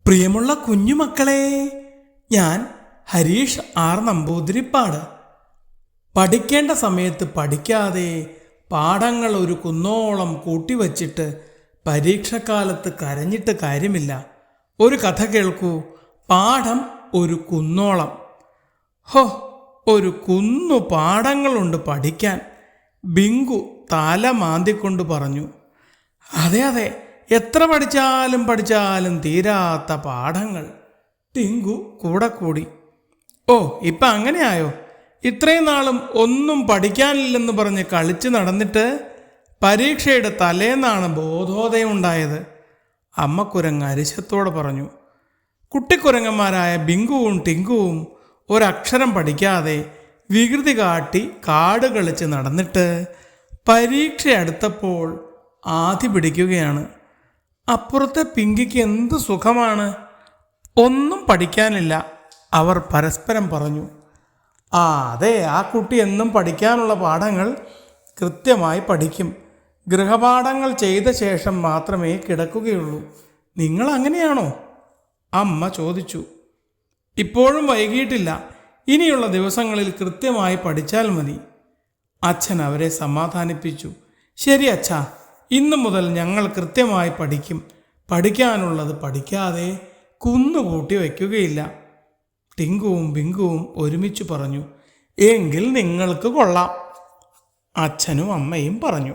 പ്രിയമുള്ള കുഞ്ഞുമക്കളെ, ഞാൻ ഹരീഷ് ആർ നമ്പൂതിരിപ്പാട്. പഠിക്കേണ്ട സമയത്ത് പഠിക്കാതെ പാഠങ്ങൾ ഒരു കുന്നോളം കൂട്ടിവച്ചിട്ട് പരീക്ഷക്കാലത്ത് കരഞ്ഞിട്ട് കാര്യമില്ല. ഒരു കഥ കേൾക്കൂ. പാഠം ഒരു കുന്നോളം. ഹോ, ഒരു കുന്നു പാഠങ്ങളുണ്ട് പഠിക്കാൻ. ബിങ്കു തല മാന്തിക്കൊണ്ട് പറഞ്ഞു. അതെ അതെ, എത്ര പഠിച്ചാലും തീരാത്ത പാഠങ്ങൾ. ടിങ്കു കൂടെ കൂടി. ഓ, ഇപ്പം അങ്ങനെയായോ? ഇത്രയും നാളും ഒന്നും പഠിക്കാനില്ലെന്ന് പറഞ്ഞ് കളിച്ച് നടന്നിട്ട് പരീക്ഷയുടെ തലേന്നാണ് ബോധോദയം ഉണ്ടായത്. അമ്മക്കുരങ്ങ് അരിശത്തോടെ പറഞ്ഞു. കുട്ടിക്കുരങ്ങന്മാരായ ബിങ്കുവും ടിങ്കുവും ഒരക്ഷരം പഠിക്കാതെ വികൃതി കാട്ടി കാട് കളിച്ച് നടന്നിട്ട് പരീക്ഷ അടുത്തപ്പോൾ ആധി പിടിക്കുകയാണ്. അപ്പുറത്തെ പിങ്കിക്ക് എന്ത് സുഖമാണ്, ഒന്നും പഠിക്കാനില്ല. അവർ പരസ്പരം പറഞ്ഞു. അതെ, ആ കുട്ടി എന്നും പഠിക്കാനുള്ള പാഠങ്ങൾ കൃത്യമായി പഠിക്കും. ഗൃഹപാഠങ്ങൾ ചെയ്ത ശേഷം മാത്രമേ കിടക്കുകയുള്ളൂ. നിങ്ങൾ അങ്ങനെയാണോ? അമ്മ ചോദിച്ചു. ഇപ്പോഴും വൈകിയിട്ടില്ല. ഇനിയുള്ള ദിവസങ്ങളിൽ കൃത്യമായി പഠിച്ചാൽ മതി. അച്ഛൻ അവരെ സമാധാനിപ്പിച്ചു. ശരി അച്ഛാ, ഇന്നു മുതൽ ഞങ്ങൾ കൃത്യമായി പഠിക്കും. പഠിക്കാനുള്ളത് പഠിക്കാതെ കുന്നുകൂട്ടി വയ്ക്കുകയില്ല. ടിങ്കുവും ബിങ്കുവും ഒരുമിച്ച് പറഞ്ഞു. എങ്കിൽ നിങ്ങൾക്ക് കൊള്ളാം, അച്ഛനും അമ്മയും പറഞ്ഞു.